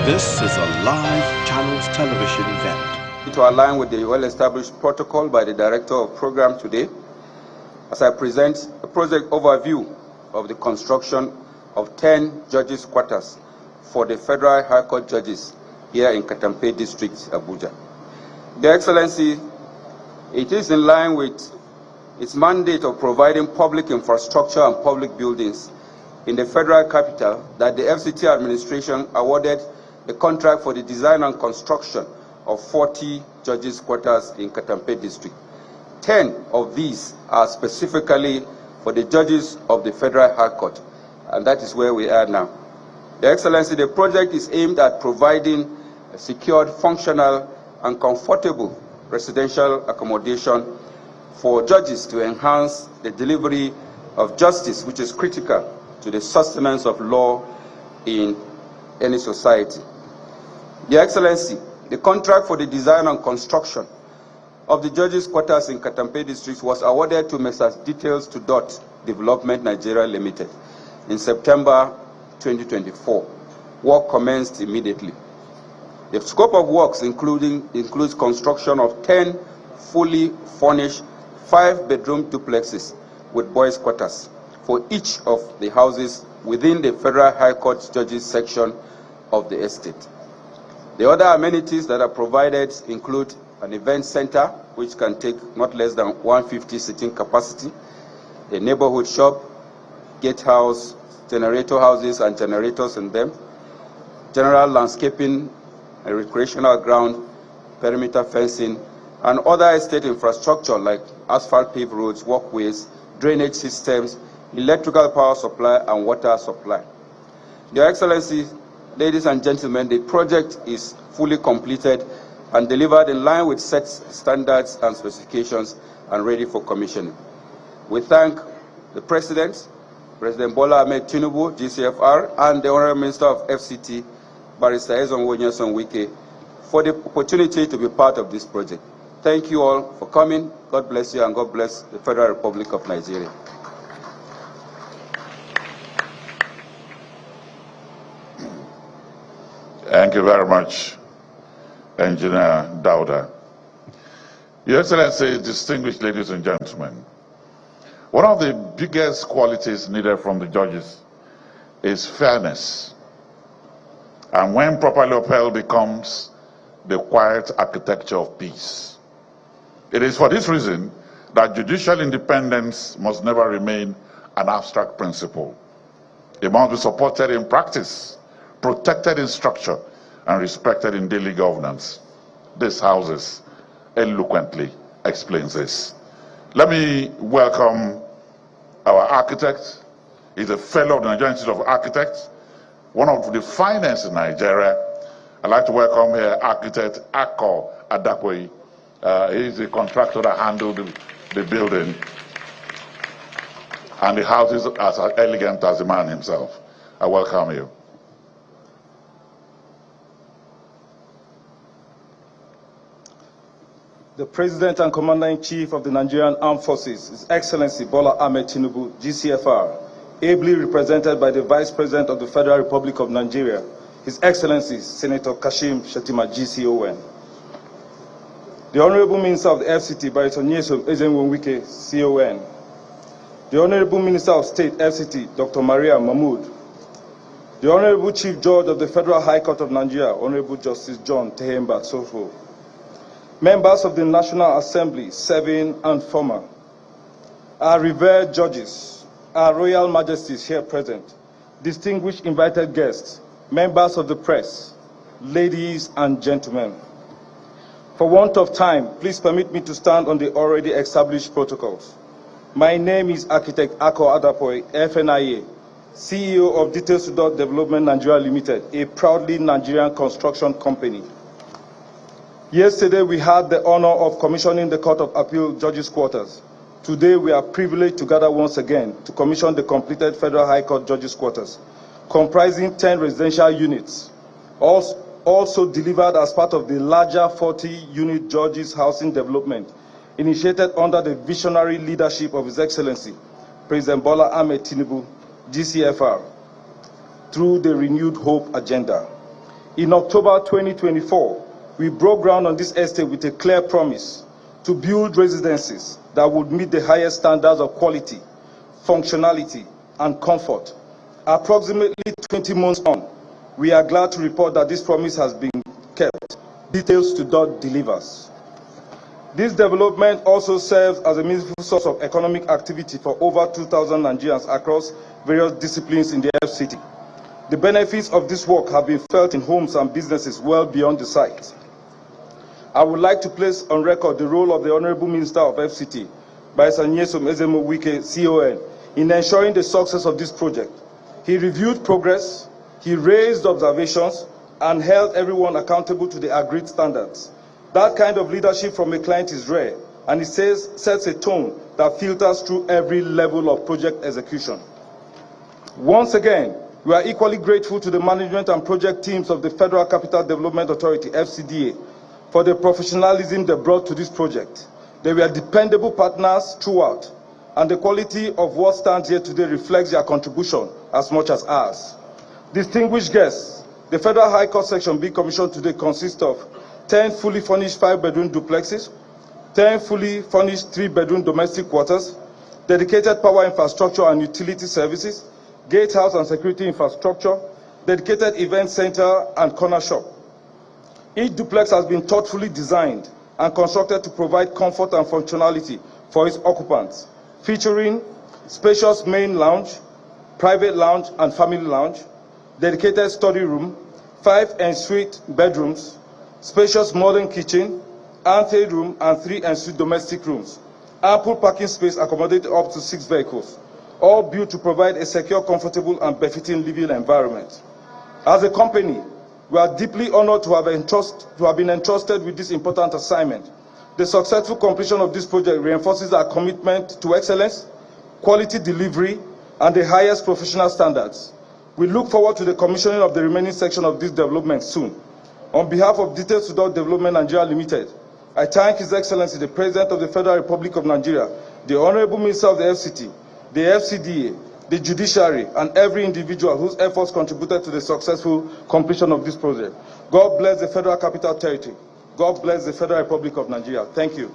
This is a live Channels television event. To align with the well-established protocol by the Director of Program today, as I present a project overview of the construction of 10 judges' quarters for the Federal High Court judges here in Katampe District, Abuja. Your Excellency, it is in line with its mandate of providing public infrastructure and public buildings in the federal capital that the FCT administration awarded the contract for the design and construction of 40 judges' quarters in Katampe District. 10 of these are specifically for the judges of the Federal High Court, and that is where we are now. Your Excellency, the project is aimed at providing a secured, functional, and comfortable residential accommodation for judges to enhance the delivery of justice, which is critical to the sustenance of law in any society. Your Excellency, the contract for the design and construction of the judges' quarters in Katampe District was awarded to Messrs. Details to Dot Development Nigeria Limited in September 2024. Work commenced immediately. The scope of works includes construction of 10 fully furnished 5-bedroom duplexes with boys' quarters for each of the houses within the Federal High Court judges section of the estate. The other amenities that are provided include an event center, which can take not less than 150 seating capacity, a neighborhood shop, gatehouse, generator houses and generators in them, general landscaping, a recreational ground, perimeter fencing, and other estate infrastructure like asphalt paved roads, walkways, drainage systems, electrical power supply, and water supply. Your Excellency, ladies and gentlemen, the project is fully completed and delivered in line with set standards and specifications and ready for commissioning. We thank the President, President Bola Ahmed Tinubu, GCFR, and the Honorable Minister of FCT, Barrister Ezonwo Nyesom Wike, for the opportunity to be part of this project. Thank you all for coming. God bless you, and God bless the Federal Republic of Nigeria. Thank you very much, Engineer Dauda. Your Excellency, distinguished ladies and gentlemen, one of the biggest qualities needed from the judges is fairness, and when properly upheld becomes the quiet architecture of peace. It is for this reason that judicial independence must never remain an abstract principle. It must be supported in practice, protected in structure, and respected in daily governance. This House eloquently explains this. Let me welcome our architect. He's a fellow of the Nigerian Institute of Architects, one of the finest in Nigeria. I'd like to welcome here architect Ako Adapoyi. He's the contractor that handled the building, and the house is as elegant as the man himself. I welcome you. The President and Commander-in-Chief of the Nigerian Armed Forces, His Excellency Bola Ahmed Tinubu, GCFR, ably represented by the Vice President of the Federal Republic of Nigeria, His Excellency Senator Kashim Shettima, GCON. The Honorable Minister of the FCT, Barrister Nyesom Wike, CON. The Honorable Minister of State, FCT, Dr. Maria Mahmood. The Honorable Chief Judge of the Federal High Court of Nigeria, Honorable Justice John Tehemba Sofo. Members of the National Assembly, serving and former, our revered judges, our Royal Majesties here present, distinguished invited guests, members of the press, ladies and gentlemen. For want of time, please permit me to stand on the already established protocols. My name is Architect Ako Adapoyi, FNIA, CEO of Details to Dot Development Nigeria Limited, a proudly Nigerian construction company. Yesterday, we had the honor of commissioning the Court of Appeal Judges' Quarters. Today, we are privileged to gather once again to commission the completed Federal High Court Judges' Quarters, comprising 10 residential units, also delivered as part of the larger 40-unit Judges' housing development, initiated under the visionary leadership of His Excellency, President Bola Ahmed Tinubu, GCFR, through the Renewed Hope Agenda. In October 2024, we broke ground on this estate with a clear promise to build residences that would meet the highest standards of quality, functionality, and comfort. Approximately 20 months on, we are glad to report that this promise has been kept. Details to dot delivers. This development also serves as a meaningful source of economic activity for over 2,000 Nigerians across various disciplines in the FCT. The benefits of this work have been felt in homes and businesses well beyond the site. I would like to place on record the role of the Honorable Minister of FCT, Barrister Nyesom Ezemo Wike, CON, in ensuring the success of this project. He reviewed progress, he raised observations, and held everyone accountable to the agreed standards. That kind of leadership from a client is rare, and it sets a tone that filters through every level of project execution. Once again, we are equally grateful to the management and project teams of the Federal Capital Development Authority, FCDA, for the professionalism they brought to this project. They were dependable partners throughout, and the quality of what stands here today reflects their contribution as much as ours. Distinguished guests, the Federal High Court section being commissioned today consists of 10 fully furnished 5-bedroom duplexes, 10 fully furnished 3-bedroom domestic quarters, dedicated power infrastructure and utility services, gatehouse and security infrastructure, dedicated event center and corner shop. Each duplex has been thoughtfully designed and constructed to provide comfort and functionality for its occupants, featuring spacious main lounge, private lounge and family lounge, dedicated study room, 5 en-suite bedrooms, spacious modern kitchen, ante room, and 3 en-suite domestic rooms. Ample parking space accommodating up to 6 vehicles, all built to provide a secure, comfortable, and befitting living environment. As a company, we are deeply honored to have been entrusted with this important assignment. The successful completion of this project reinforces our commitment to excellence, quality delivery, and the highest professional standards. We look forward to the commissioning of the remaining section of this development soon. On behalf of Details to Dot Development Nigeria Limited, I thank His Excellency the President of the Federal Republic of Nigeria, the Honorable Minister of the FCT, the FCDA, the Judiciary, and every individual whose efforts contributed to the successful completion of this project. God bless the Federal Capital Territory. God bless the Federal Republic of Nigeria. Thank you.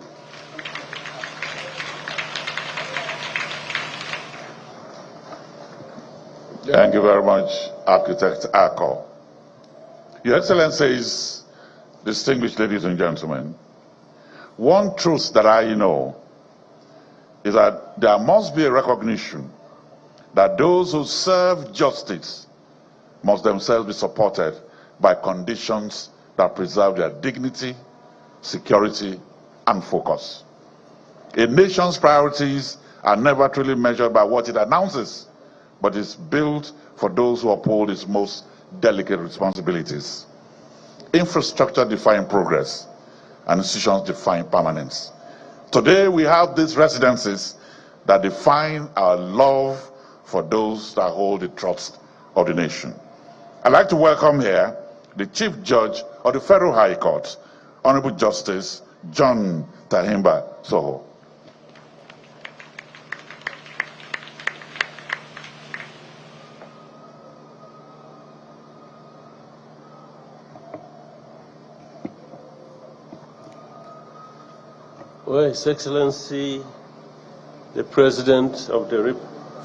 Thank you very much, Architect Ako. Your Excellencies, distinguished ladies and gentlemen, one truth that I know is that there must be a recognition that those who serve justice must themselves be supported by conditions that preserve their dignity, security, and focus. A nation's priorities are never truly measured by what it announces, but is built for those who uphold its most delicate responsibilities. Infrastructure defines progress, and institutions define permanence. Today we have these residences that define our love for those that hold the trust of the nation. I'd like to welcome here the Chief Judge of the Federal High Court, Honorable Justice John Tahimba Soho. Well, His Excellency, the President of the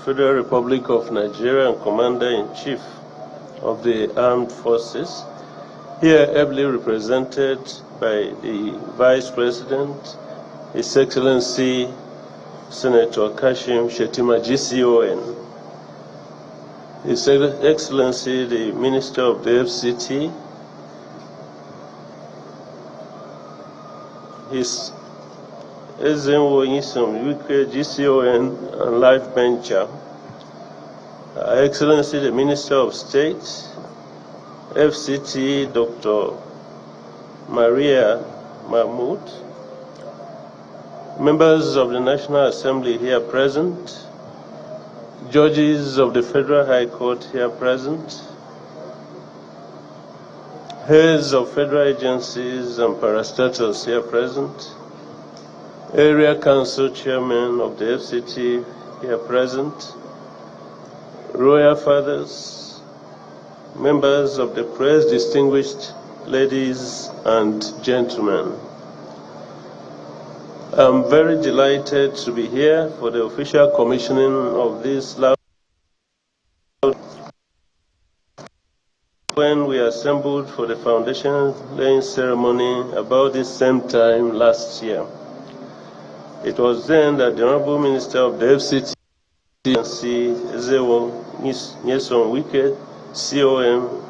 Federal Republic of Nigeria and Commander-in-Chief of the Armed Forces, here ably represented by the Vice President, His Excellency Senator Kashim Shettima, GCON, His Excellency the Minister of the FCT, His Ezemo Nyesom Wike, GCON and Life Venture, Her Excellency the Minister of State, FCT Dr. Maria Mahmoud, members of the National Assembly here present, judges of the Federal High Court here present, heads of federal agencies and parastatals here present, Area Council Chairman of the FCT here present, Royal Fathers, members of the press, distinguished ladies and gentlemen. I'm very delighted to be here for the official commissioning of this when we assembled for the foundation laying ceremony about this same time last year. It was then that the Honorable Minister of the FCT, Ezewo Nyesom Wike, COM,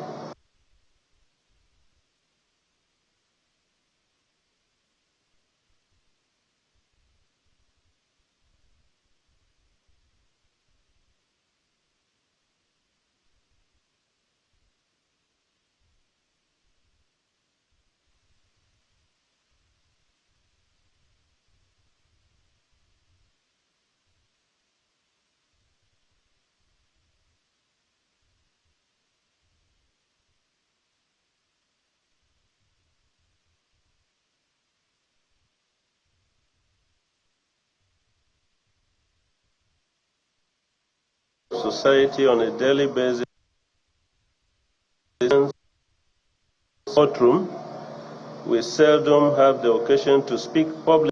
society on a daily basis. Courtroom, we seldom have the occasion to speak publicly.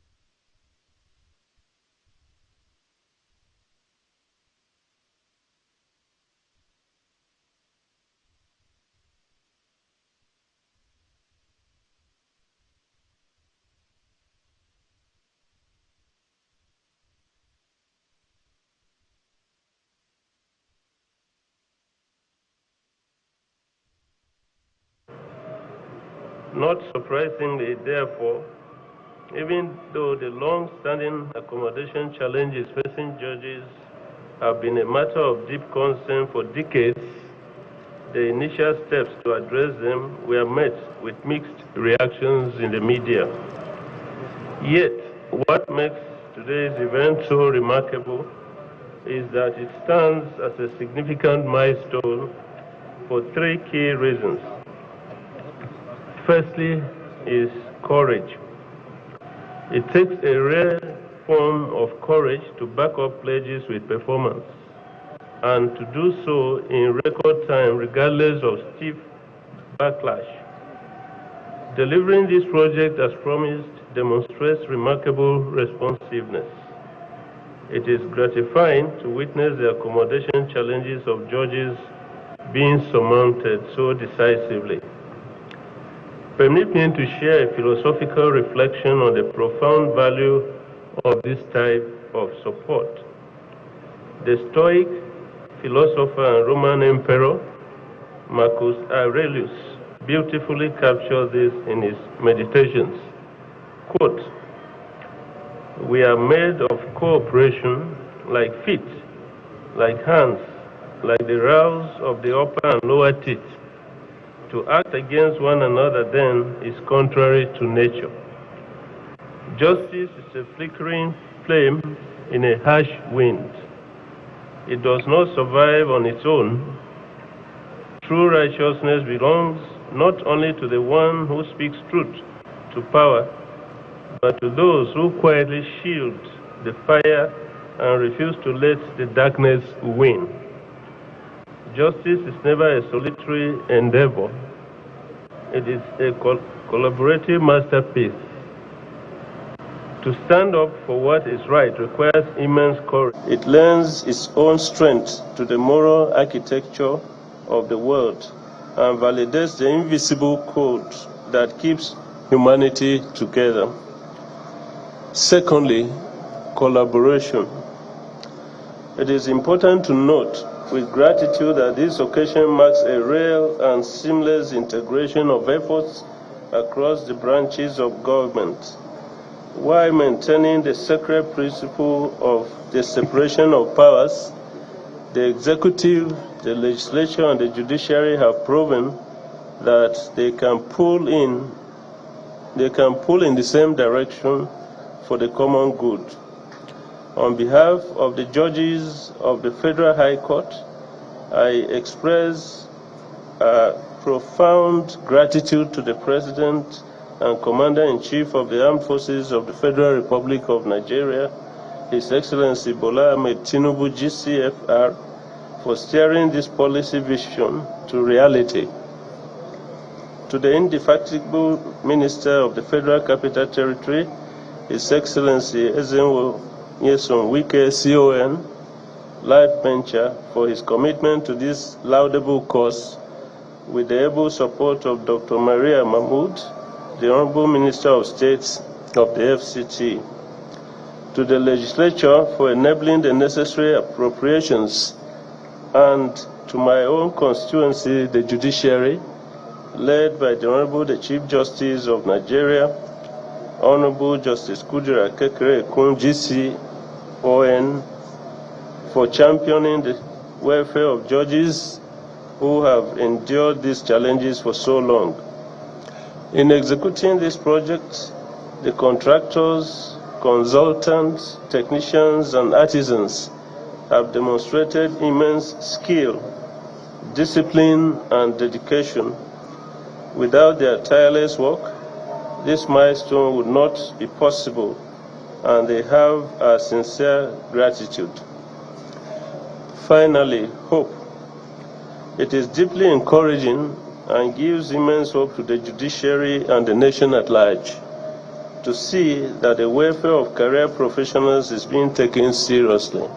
Not surprisingly, therefore, even though the long-standing accommodation challenges facing judges have been a matter of deep concern for decades, the initial steps to address them were met with mixed reactions in the media. Yet, what makes today's event so remarkable is that it stands as a significant milestone for three key reasons. Firstly is courage. It takes a rare form of courage to back up pledges with performance, and to do so in record time regardless of stiff backlash. Delivering this project as promised demonstrates remarkable responsiveness. It is gratifying to witness the accommodation challenges of judges being surmounted so decisively. Permit me to share a philosophical reflection on the profound value of this type of support. The Stoic philosopher and Roman emperor Marcus Aurelius beautifully captured this in his Meditations. Quote, "We are made of cooperation like feet, like hands, like the rowels of the upper and lower teeth. To act against one another then is contrary to nature. Justice is a flickering flame in a harsh wind. It does not survive on its own. True righteousness belongs not only to the one who speaks truth to power, but to those who quietly shield the fire and refuse to let the darkness win. Justice is never a solitary endeavor. It is a collaborative masterpiece. To stand up for what is right requires immense courage. It lends its own strength to the moral architecture of the world and validates the invisible code that keeps humanity together. Secondly, collaboration. It is important to note with gratitude that this occasion marks a real and seamless integration of efforts across the branches of government, while maintaining the sacred principle of the separation of powers. The executive, the legislature, and the judiciary have proven that they can pull in the same direction for the common good. On behalf of the judges of the Federal High Court, I express profound gratitude to the President and Commander-in-Chief of the Armed Forces of the Federal Republic of Nigeria, His Excellency Bola Ahmed Tinubu, GCFR, for steering this policy vision to reality. To the indefatigable Minister of the Federal Capital Territory, His Excellency Ezenwo Nyesom Wike, CON, Life Venture, for his commitment to this laudable cause, with the able support of Dr. Maria Mahmood, the Honorable Minister of State of the FCT. To the Legislature for enabling the necessary appropriations, and to my own constituency, the Judiciary, led by the Honorable the Chief Justice of Nigeria, Honorable Justice Kudira Kekere-Ekun, GCON, for championing the welfare of judges who have endured these challenges for so long. In executing this project, the contractors, consultants, technicians, and artisans have demonstrated immense skill, discipline, and dedication. Without their tireless work, this milestone would not be possible, and they have our sincere gratitude. Finally, hope. It is deeply encouraging and gives immense hope to the judiciary and the nation at large to see that the welfare of career professionals is being taken seriously.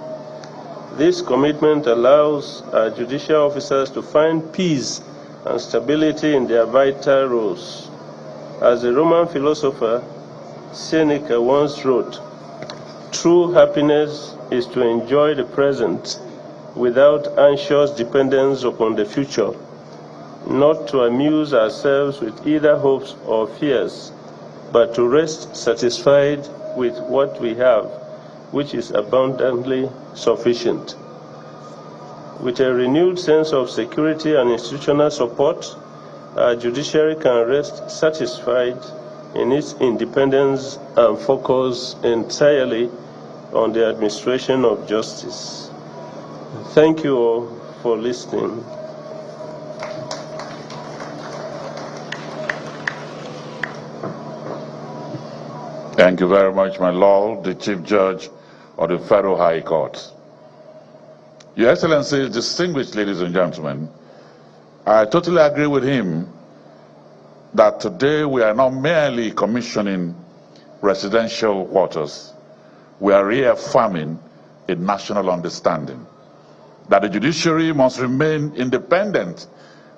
This commitment allows our judicial officers to find peace and stability in their vital roles. As the Roman philosopher Seneca once wrote, "True happiness is to enjoy the present without anxious dependence upon the future, not to amuse ourselves with either hopes or fears, but to rest satisfied with what we have, which is abundantly sufficient." With a renewed sense of security and institutional support, our judiciary can rest satisfied in its independence and focus entirely on the administration of justice. Thank you all for listening. Thank you very much, my Lord, the Chief Judge of the Federal High Court. Your Excellency, distinguished ladies and gentlemen, I totally agree with him that today we are not merely commissioning residential quarters, we are reaffirming a national understanding that the judiciary must remain independent,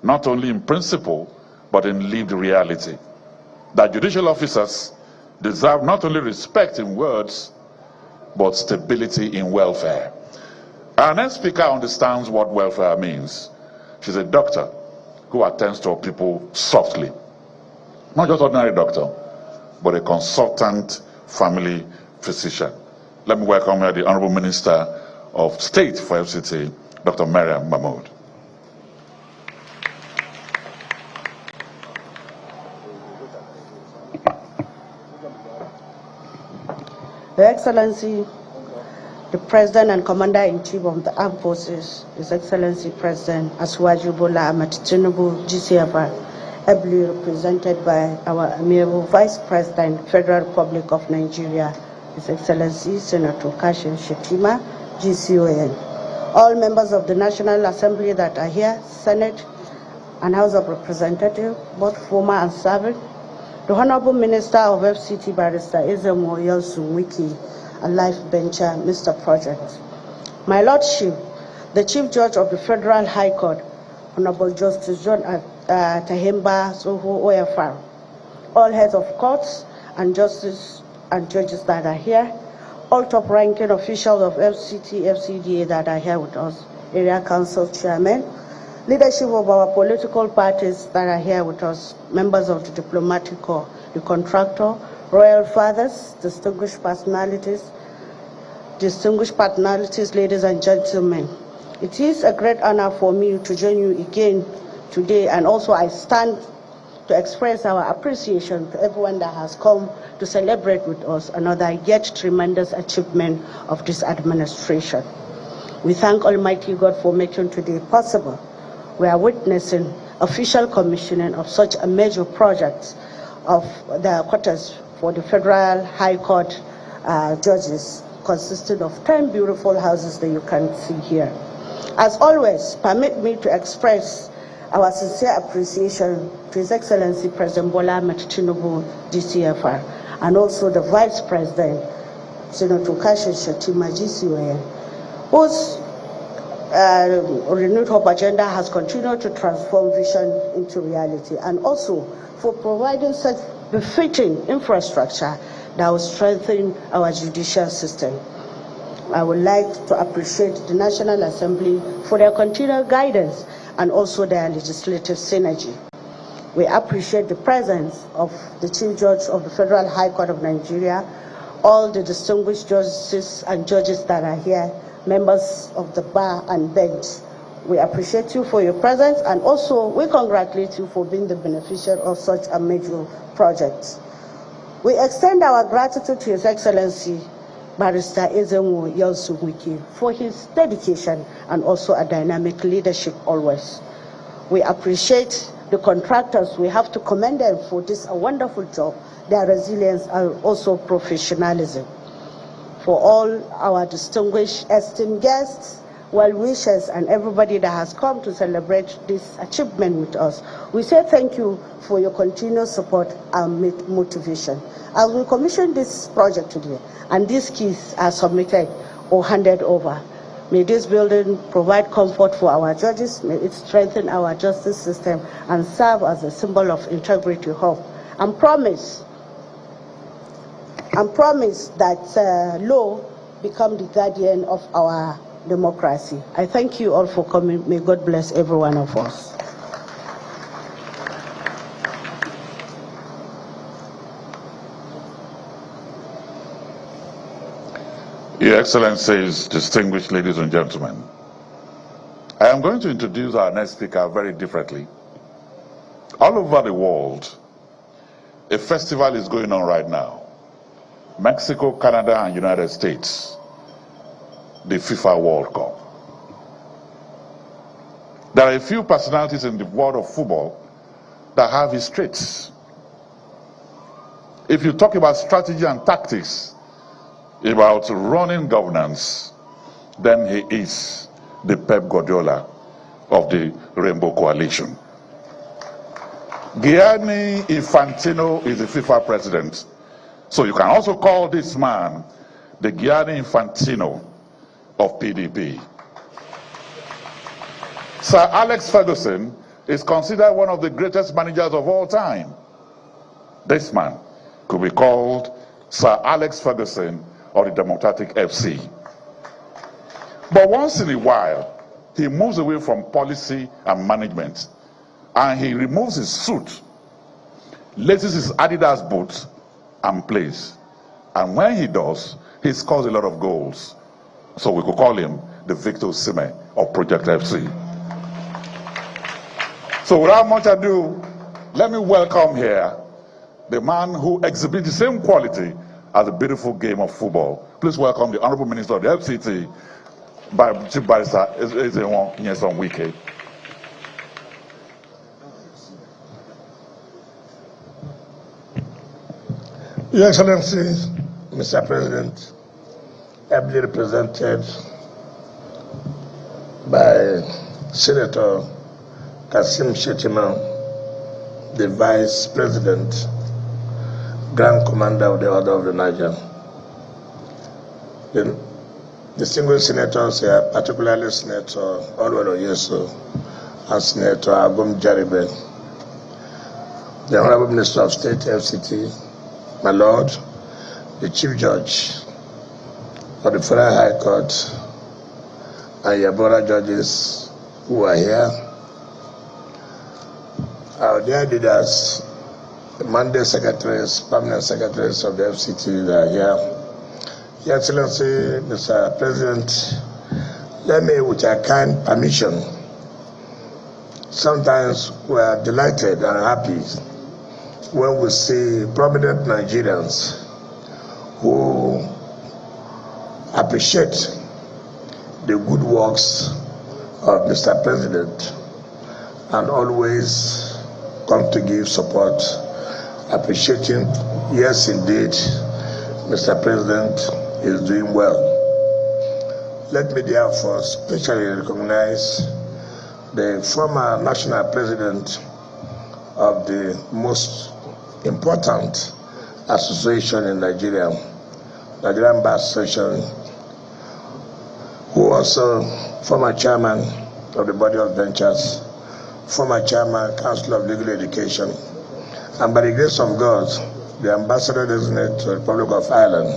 not only in principle, but in lived reality. That judicial officers deserve not only respect in words, but stability in welfare. Our next speaker understands what welfare means. She's a doctor who attends to people softly. Not just ordinary doctor, but a consultant family physician. Let me welcome her, the Honorable Minister of State for FCT, Dr. Maria Mahmood. Your Excellency, the President and Commander-in-Chief of the Armed Forces, His Excellency President Asiwaju Bola Ahmed Tinubu, GCFR, ably represented by our amiable Vice President, Federal Republic of Nigeria, His Excellency Senator Kashim Shettima, GCON. All members of the National Assembly that are here, Senate and House of Representatives, both former and serving, the Honorable Minister of FCT, Barrister Ezenwo Nyesom Wike, and Life Venture, Mr. Project. My Lordship, the Chief Judge of the Federal High Court, Honorable Justice John Tahimba Soho OFR, all heads of courts and justice and judges that are here, all top-ranking officials of FCT, FCDA that are here with us, area council chairmen, leadership of our political parties that are here with us, members of the diplomatic corps, the contractor, royal fathers, distinguished personalities, ladies and gentlemen. It is a great honor for me to join you again today, and also I stand to express our appreciation to everyone that has come to celebrate with us another yet tremendous achievement of this administration. We thank Almighty God for making today possible. We are witnessing official commissioning of such a major project of the quarters for the Federal High Court judges, consisting of 10 beautiful houses that you can see here. As always, permit me to express our sincere appreciation to His Excellency President Bola Ahmed Tinubu, GCFR, and also the Vice President, Senator Shettima, GCON, whose renewed hope agenda has continued to transform vision into reality, and also for providing such befitting infrastructure that will strengthen our judicial system. I would like to appreciate the National Assembly for their continued guidance and also their legislative synergy. We appreciate the presence of the Chief Judge of the Federal High Court of Nigeria, all the distinguished judges and judges that are here, members of the bar and bench. We appreciate you for your presence, and also we congratulate you for being the beneficiary of such a major project. We extend our gratitude to His Excellency Barrister Ezenwo Yelsu-Wiki for his dedication and also a dynamic leadership always. We appreciate the contractors. We have to commend them for this a wonderful job, their resilience and also professionalism. For all our distinguished esteemed guests, well-wishers, and everybody that has come to celebrate this achievement with us, we say thank you for your continued support and motivation. As we commission this project today, and these keys are submitted or handed over, may this building provide comfort for our judges, may it strengthen our justice system and serve as a symbol of integrity, hope, and promise that law become the guardian of our democracy. I thank you all for coming. May God bless every one of us. Your Excellencies, distinguished ladies and gentlemen, I am going to introduce our next speaker very differently. All over the world, a festival is going on right now. Mexico, Canada, and United States, the FIFA World Cup. There are a few personalities in the world of football that have his traits. If you talk about strategy and tactics, about running governance, then he is the Pep Guardiola of the Rainbow Coalition. Gianni Infantino is the FIFA president. So you can also call this man the Gianni Infantino of PDP. Sir Alex Ferguson is considered one of the greatest managers of all time. This man could be called Sir Alex Ferguson of the Democratic FC. But once in a while, he moves away from policy and management, and he removes his suit, laces his Adidas boots, and plays. And when he does, he scores a lot of goals. So we could call him the Victor Osimhen of Project FC. So without much ado, let me welcome here the man who exhibits the same quality as a beautiful game of football. Please welcome the Honorable Minister of the FCT, Chief Barrister Ezenwo Yelsu-Wiki. Your Excellency, Mr. President, ably represented by Senator Kasim Shettima, the Vice President, Grand Commander of the Order of the Niger. The distinguished senators here, particularly Senator Olwelo Yeso and Senator Agum Jaribe, the Honorable Minister of State, FCT, my Lord, the Chief Judge of the Federal High Court, and your brother judges who are here, our dear leaders, the mandate secretaries, permanent secretaries of the FCT that are here. Your Excellency, Mr. President, let me, with your kind permission, sometimes we are delighted and happy when we see prominent Nigerians who appreciate the good works of Mr. President and always come to give support, appreciating, yes indeed, Mr. President is doing well. Let me therefore especially recognize the former national president of the most important association in Nigeria, Nigerian Bar Association, who also former chairman of the Body of Ventures, former chairman, Council of Legal Education, and by the grace of God, the ambassador designate to the Republic of Ireland,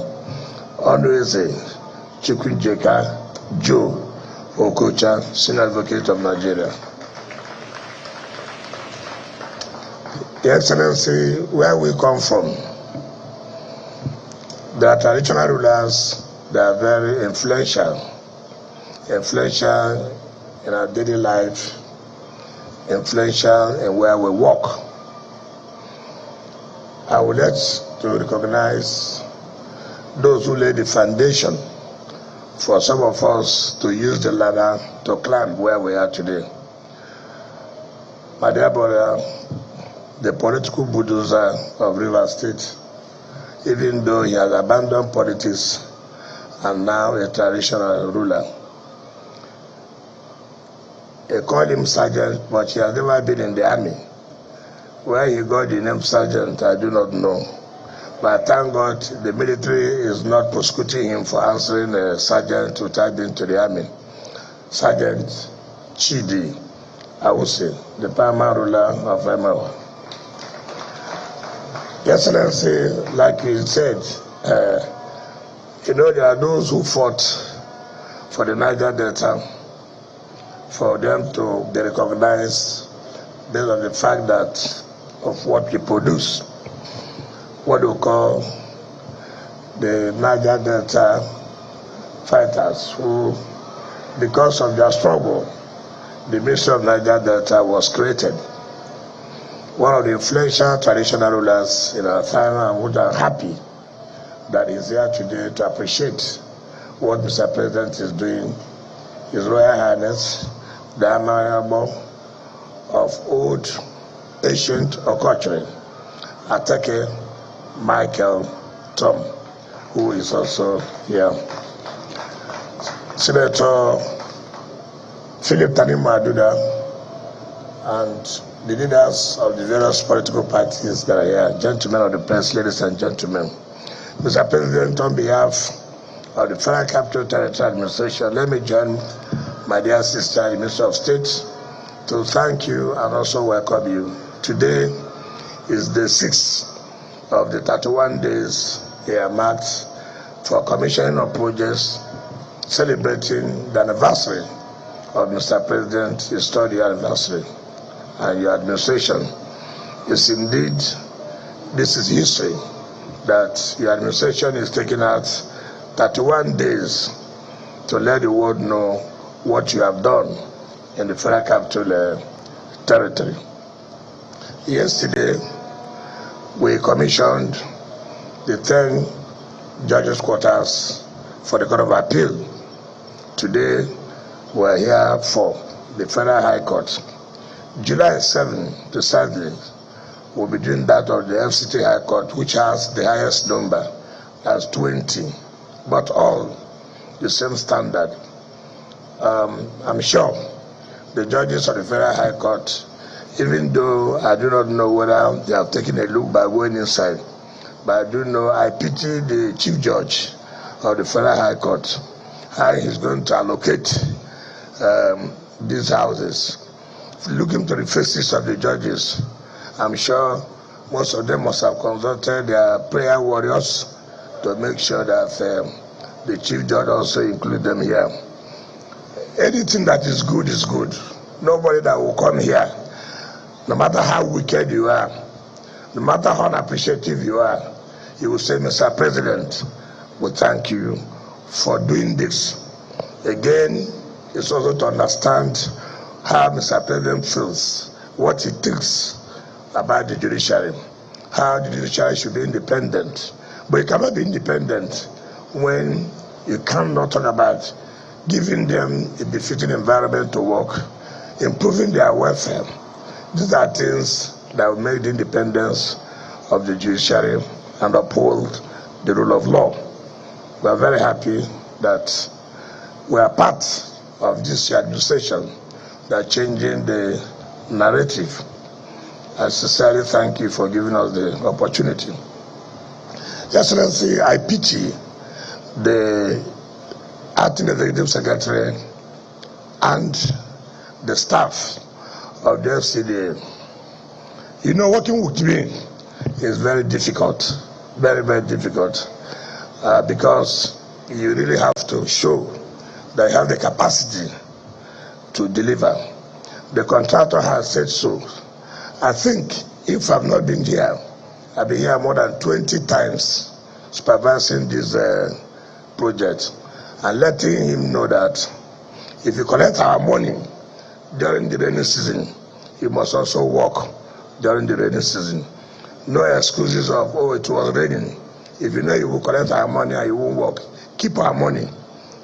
Honorable Chukwujeka Joe Okocha, Senior Advocate of Nigeria. Your Excellency, where we come from, there are traditional rulers that are very influential in our daily life, influential in where we work. I would like to recognize those who laid the foundation for some of us to use the ladder to climb where we are today. My dear brother, the political bulldozer of Rivers State, even though he has abandoned politics and now a traditional ruler. They called him sergeant, but he has never been in the army. Where he got the name sergeant, I do not know. But thank God the military is not prosecuting him for answering a sergeant who tied into the army. Sergeant Chidi, I would say, the paramount ruler of Emma. Excellency, like you said, there are those who fought for the Niger Delta, for them to be recognized based on the fact that of what we produce, what we call the Niger Delta fighters, who, because of their struggle, the Ministry of Niger Delta was created. One of the influential traditional rulers in our time, and would are happy that he's here today to appreciate what Mr. President is doing. His Royal Highness, the Honorable of Old Ancient Okochiri, Atake Michael Tom, who is also here. Senator Philip Tanima Aduda and the leaders of the various political parties that are here, gentlemen of the press, ladies and gentlemen. Mr. President, on behalf of the Federal Capital Territory Administration, let me join my dear sister, the Minister of State, to thank you and also welcome you. Today is the 6th of the 31 days here marked for commissioning of projects celebrating the anniversary of Mr. President's historic anniversary. And your administration is indeed, this is history, that your administration is taking out 31 days to let the world know what you have done in the Federal Capital Territory. Yesterday, we commissioned the 10 judges' quarters for the Court of Appeal. Today, we're here for the Federal High Court. July 7 to Saturday, we'll be doing that of the FCT High Court, which has the highest number, that's 20, but all the same standard. I'm sure the judges of the Federal High Court, even though I do not know whether they have taken a look by going inside, but I do know, I pity the Chief Judge of the Federal High Court, how he's going to allocate these houses. Looking to the faces of the judges, I'm sure most of them must have consulted their prayer warriors to make sure that the Chief Judge also include them here. Anything that is good is good. Nobody that will come here, no matter how wicked you are, no matter how unappreciative you are, he will say, Mr. President, we thank you for doing this. Again, it's also to understand how Mr. President feels, what he thinks about the judiciary, how the judiciary should be independent. But it cannot be independent when you cannot talk about giving them a befitting environment to work, improving their welfare. These are things that will make the independence of the judiciary and uphold the rule of law. We are very happy that we are part of this administration that changing the narrative. I sincerely thank you for giving us the opportunity. Your Excellency, I pity the Acting Executive Secretary and the staff of the FCT. You know, working with me is very difficult, very, very difficult, because you really have to show that you have the capacity to deliver. The contractor has said so. I think if I've not been here, I've been here more than 20 times supervising this project and letting him know that if you collect our money during the rainy season, you must also work during the rainy season. No excuses of, oh, it was raining. If you know you will collect our money and you won't work, keep our money.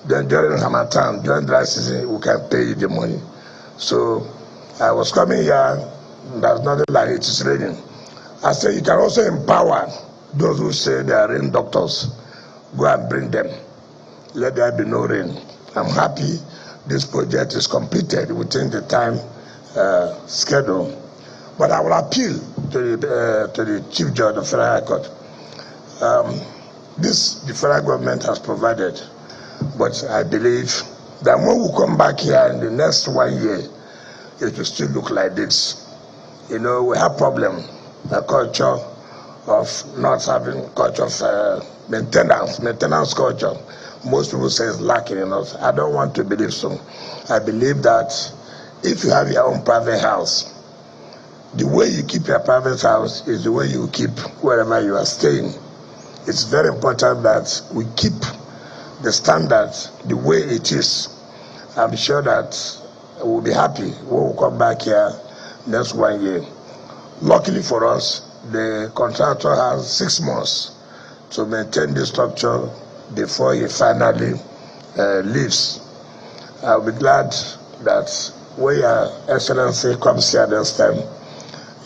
Then during Hamatan, during dry season, we can pay you the money. So I was coming here, there's nothing like it is raining. I said you can also empower those who say they are rain doctors. Go and bring them. Let there be no rain. I'm happy this project is completed within the time schedule. But I will appeal to the Chief Judge of the Federal High Court. The federal government has provided, but I believe that when we come back here in the next 1 year, it will still look like this. You know, we have problem, the culture of not having culture of maintenance culture. Most people say it's lacking in us. I don't want to believe so. I believe that if you have your own private house, the way you keep your private house is the way you keep wherever you are staying. It's very important that we keep the standard the way it is. I'm sure that we'll be happy when we come back here next 1 year. Luckily for us, the contractor has 6 months to maintain the structure before he finally leaves. I'll be glad that when Your Excellency comes here next time,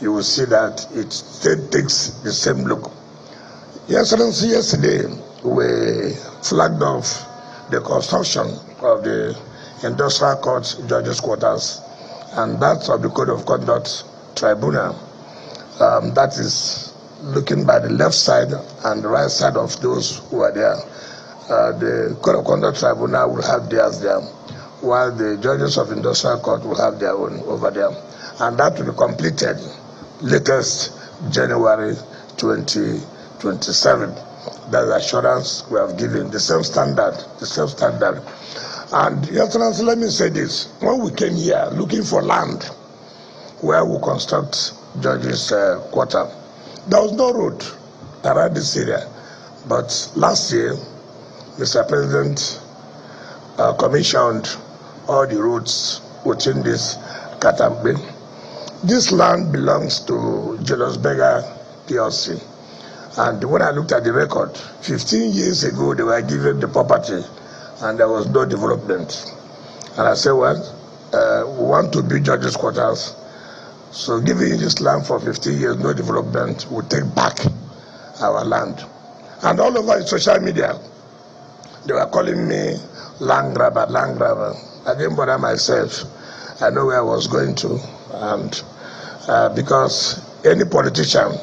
you will see that it still takes the same look. Your Excellency, yesterday we flagged off the construction of the Industrial Court Judges' Quarters and that of the Code of Conduct Tribunal. That is looking by the left side and the right side of those who are there. The Code of Conduct Tribunal will have theirs there, while the judges of Industrial Court will have their own over there. And that will be completed latest January 2027. That's the assurance we have given, the same standard, And Your Excellency, let me say this. When we came here looking for land where we construct judges' quarter, there was no road around this area. But last year, Mr. President commissioned all the roads within this Katambe. This land belongs to Julius Berger PLC. And when I looked at the record, 15 years ago, they were given the property and there was no development. And I said, well, we want to build judges' quarters. So giving this land for 15 years, no development, we'll take back our land. And all over social media, they were calling me land grabber, land grabber. I didn't bother myself. I know where I was going to. And because any politician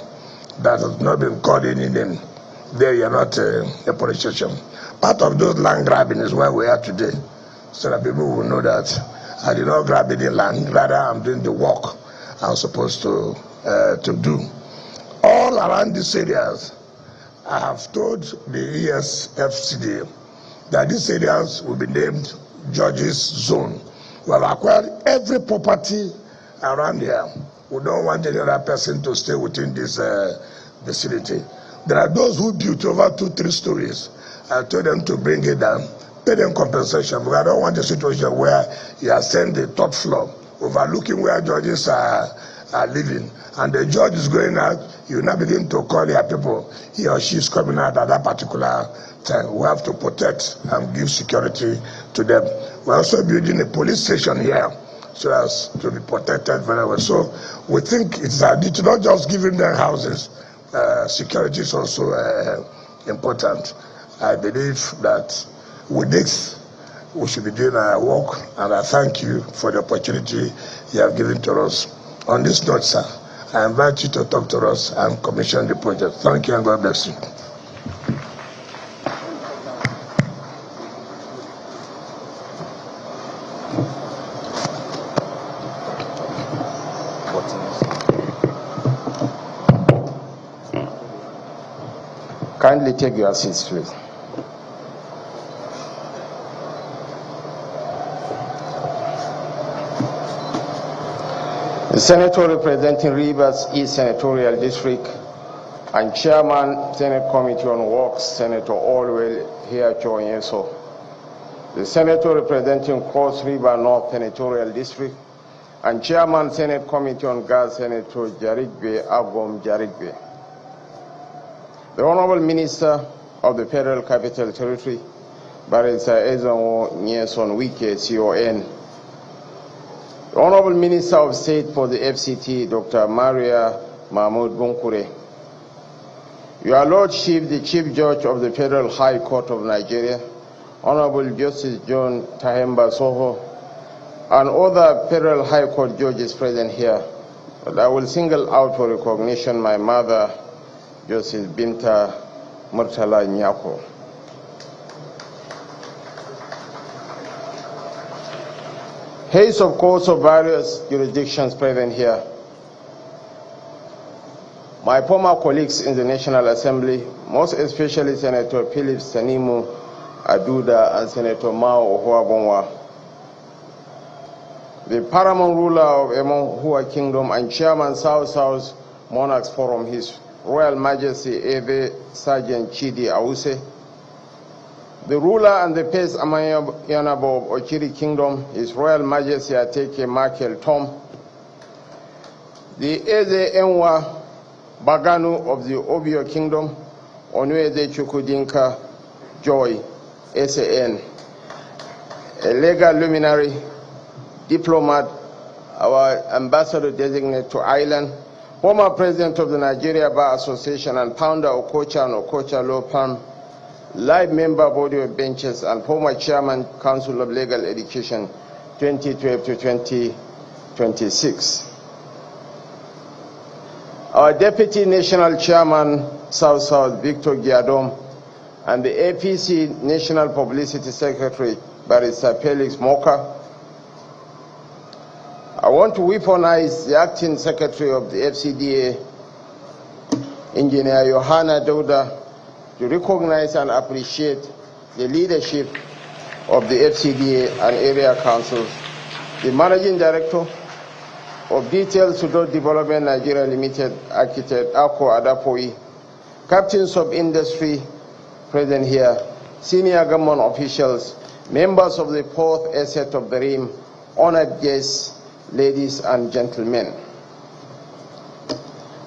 that has not been called any name, there you are not a politician. Part of those land grabbing is where we are today. So that people will know that I did not grab any land, rather I'm doing the work I'm supposed to do. All around these areas, I have told the FCT that these areas will be named Judges Zone. We have acquired every property around here. We don't want any other person to stay within this vicinity. There are those who built over 2-3 stories. I told them to bring it down, pay them compensation, because I don't want a situation where you are sent the top floor, overlooking where judges are living, and the judge is going out, you now begin to call your people, he or she is coming out at that particular time. We have to protect and give security to them. We're also building a police station here, so as to be protected very well. So we think it's not just giving them houses, security is also important. I believe that with this, we should be doing our work, and I thank you for the opportunity you have given to us. On this note, sir, I invite you to talk to us and commission the project. Thank you and God bless you. Kindly take your seats, please. The Senator representing Rivers East Senatorial District and Chairman, Senate Committee on Works, Senator Allwell Hiacho-Nyeso. The Senator representing Cross River North Senatorial District and Chairman, Senate Committee on Gas, Senator Jarigbe Agom Jarigbe. The Honorable Minister of the Federal Capital Territory, Barrister Ezanwo Nyeson Wike, CON. The Honorable Minister of State for the FCT, Dr. Maria Mahmoud Bunkure. Your Lordship, the Chief Judge of the Federal High Court of Nigeria, Honorable Justice John Tahemba Soho, and other Federal High Court judges present here. But I will single out for recognition my mother, Justice Binta Murtala Nyako. Heads of courts of various jurisdictions present here. My former colleagues in the National Assembly, most especially Senator Philip Sanimu Aduda and Senator Mao Ohuabonwa. The paramount ruler of Emohua Kingdom and Chairman South Monarchs Forum, His Royal Majesty Ebe Sergeant Chidi Awuse. The ruler and the Pes Amayanabo of Ochiri Kingdom, His Royal Majesty Ateke Michael Tom. The Eze Enwa Baganu of the Obio Kingdom, Onweze Chukudinka Joy, SAN. A legal luminary, diplomat, our ambassador designate to Ireland, former president of the Nigeria Bar Association and founder of Okocha and Okocha Law Firm, live member body of benches and former chairman Council of Legal Education 2012 to 2026. Our deputy national chairman South Victor Giadom and the APC national publicity secretary Barrister Felix Moka. I want to weaponize the acting secretary of the FCDA, Engineer Johanna Dauda, to recognize and appreciate the leadership of the FCDA and area councils, the managing director of Detailed Sudo Development Nigeria Limited, Architect Ako Adapoi, captains of industry present here, senior government officials, members of the fourth asset of the RIM, honored guests, ladies and gentlemen.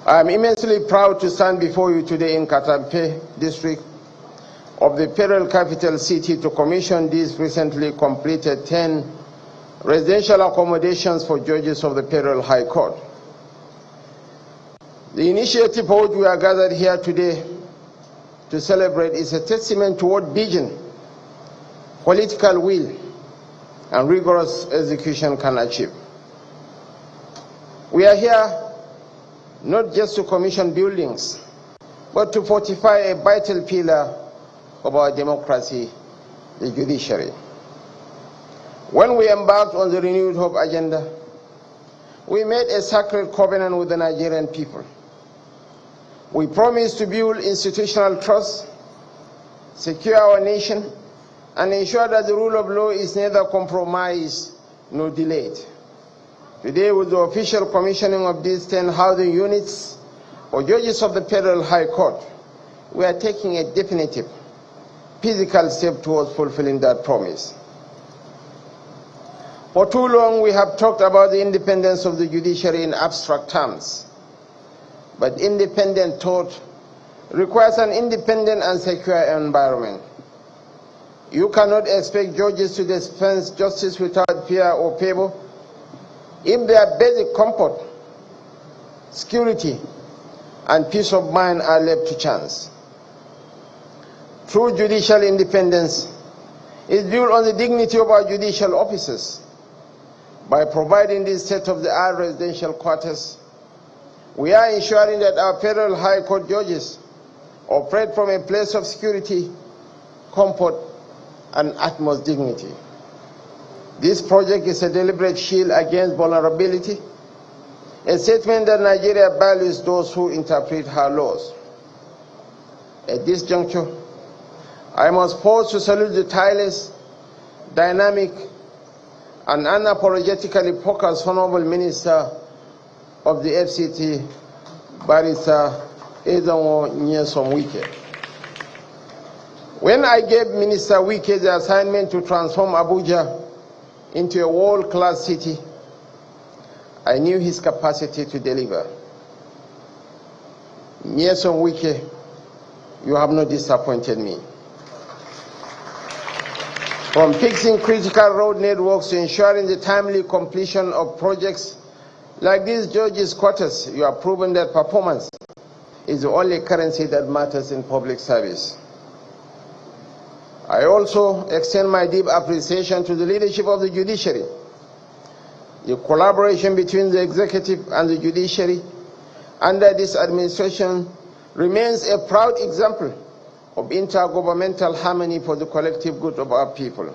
I am immensely proud to stand before you today in Katampe district of the Federal Capital City to commission these recently completed 10 residential accommodations for judges of the Federal High Court. The initiative for which we are gathered here today to celebrate is a testament to what vision, political will, and rigorous execution can achieve. We are here not just to commission buildings, but to fortify a vital pillar of our democracy, the judiciary. When we embarked on the Renewed Hope agenda, we made a sacred covenant with the Nigerian people. We promised to build institutional trust, secure our nation, and ensure that the rule of law is neither compromised nor delayed. Today, with the official commissioning of these 10 housing units for judges of the Federal High Court, we are taking a definitive physical step towards fulfilling that promise. For too long, we have talked about the independence of the judiciary in abstract terms. But independent thought requires an independent and secure environment. You cannot expect judges to dispense justice without fear or favor if their basic comfort, security, and peace of mind are left to chance. True judicial independence is built on the dignity of our judicial officers. By providing these state-of-the-art residential quarters, we are ensuring that our federal high court judges operate from a place of security, comfort, and utmost dignity. This project is a deliberate shield against vulnerability, a statement that Nigeria values those who interpret her laws. At this juncture, I must pause to salute the tireless, dynamic, and unapologetically focused Honorable Minister of the FCT, Barrister Ezanwo Nyesom Wike. When I gave Minister Wike the assignment to transform Abuja into a world-class city, I knew his capacity to deliver. Nyesom Wike, you have not disappointed me. From fixing critical road networks to ensuring the timely completion of projects like these judges' quarters, you have proven that performance is the only currency that matters in public service. I also extend my deep appreciation to the leadership of the judiciary. The collaboration between the executive and the judiciary under this administration remains a proud example of intergovernmental harmony for the collective good of our people.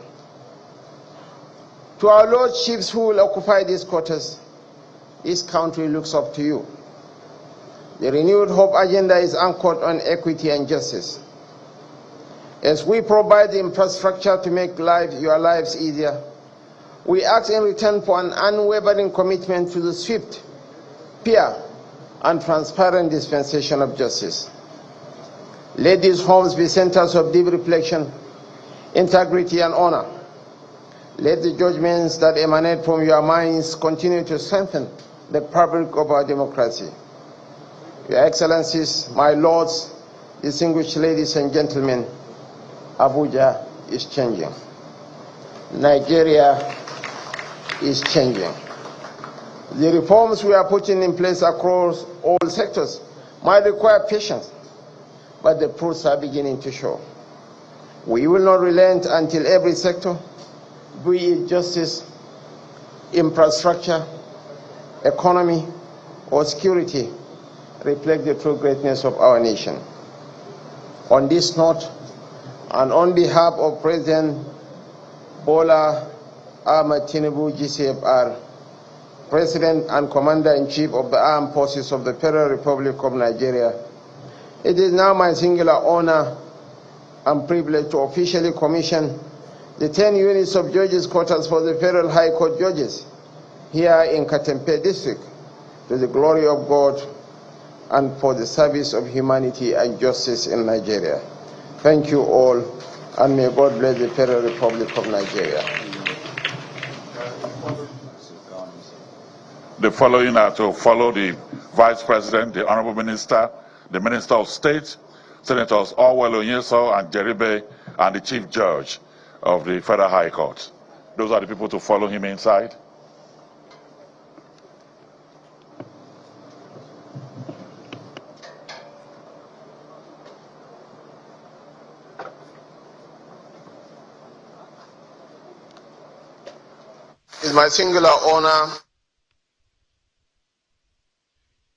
To our Lord Chiefs who will occupy these quarters, this country looks up to you. The renewed hope agenda is anchored on equity and justice. As we provide the infrastructure to make your lives easier, we ask in return for an unwavering commitment to the swift, fair, and transparent dispensation of justice. Let these homes be centers of deep reflection, integrity, and honor. Let the judgments that emanate from your minds continue to strengthen the fabric of our democracy. Your Excellencies, my lords, distinguished ladies and gentlemen, Abuja is changing. Nigeria is changing. The reforms we are putting in place across all sectors might require patience, but the fruits are beginning to show. We will not relent until every sector, be it justice, infrastructure, economy, or security, reflect the true greatness of our nation. On this note, and on behalf of President Bola Ahmed Tinubu, GCFR, President and Commander-in-Chief of the Armed Forces of the Federal Republic of Nigeria, it is now my singular honor and privilege to officially commission the 10 units of judges' quarters for the Federal High Court judges here in Katempe District, to the glory of God and for the service of humanity and justice in Nigeria. Thank you all, and may God bless the Federal Republic of Nigeria. The following are to follow the Vice President, the Honorable Minister, the Minister of State, Senators Orwell Onyeso and Jeribe, and the Chief Judge of the Federal High Court. Those are the people to follow him inside. It's my singular honor,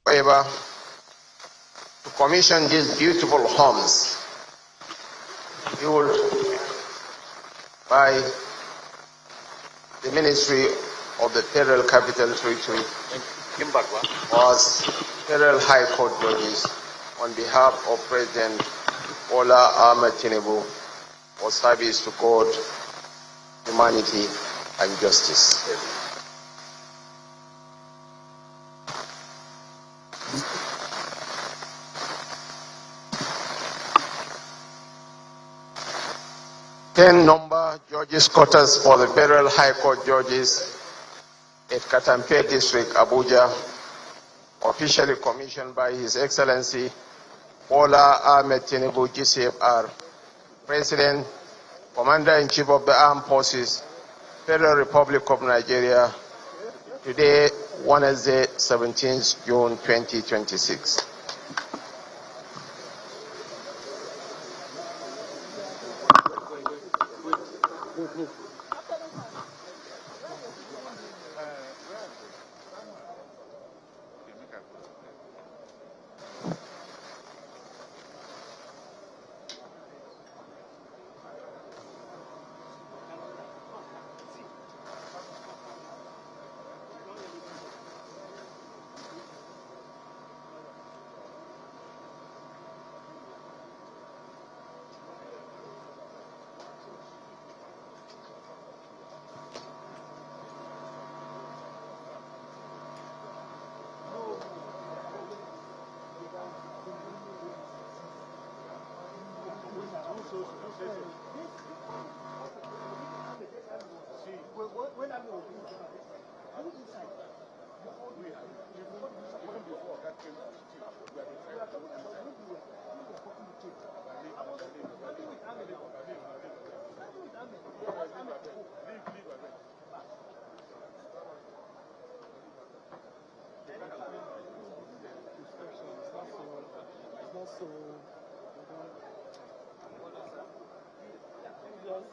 however, to commission these beautiful homes built by the Ministry of the Federal Capital Territory as Federal High Court judges on behalf of President Bola Ahmed Tinubu for service to God, humanity, and justice. Ten-number judges' quarters for the Federal High Court judges at Katampe District, Abuja, officially commissioned by His Excellency Bola Ahmed Tinubu, GCFR, President, Commander-in-Chief of the Armed Forces, Federal Republic of Nigeria, today, Wednesday, 17th June 2026.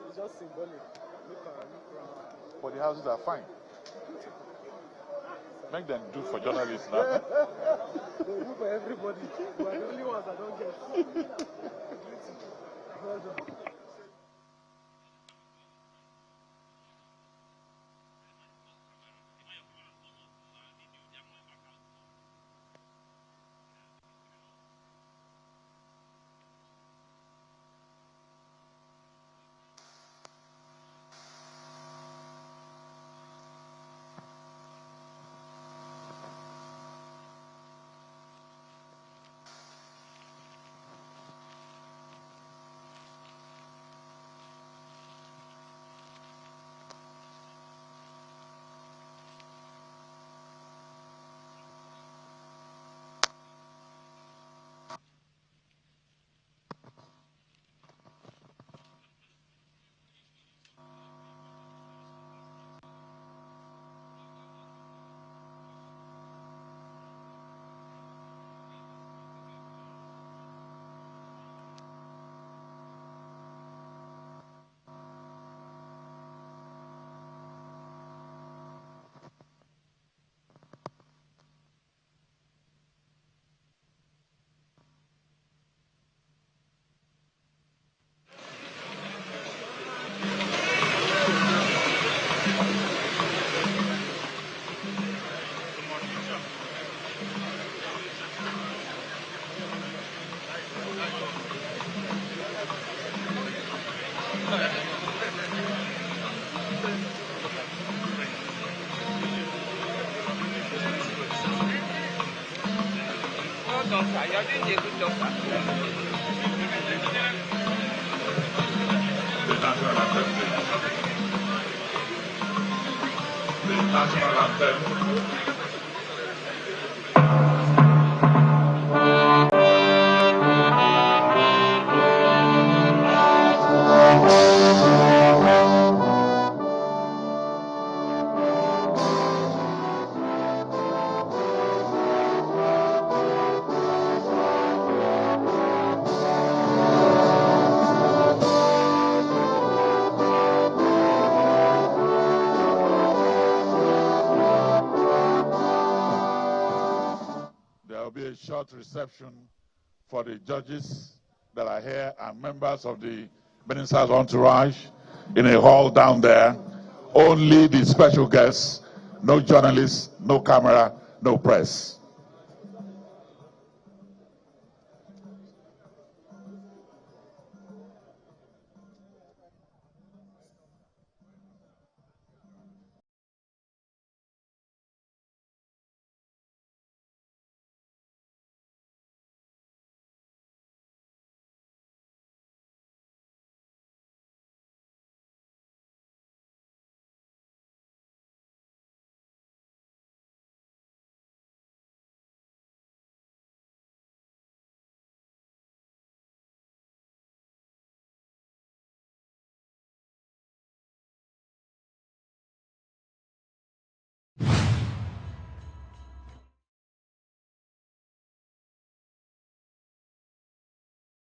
It's just symbolic. Look around. But the houses are fine. Make them do for journalists now. They do for everybody. We are the only ones that don't get. Well done. National anthem. Be a short reception for the judges that are here and members of the minister's entourage in a hall down there. Only the special guests, no journalists, no camera, no press.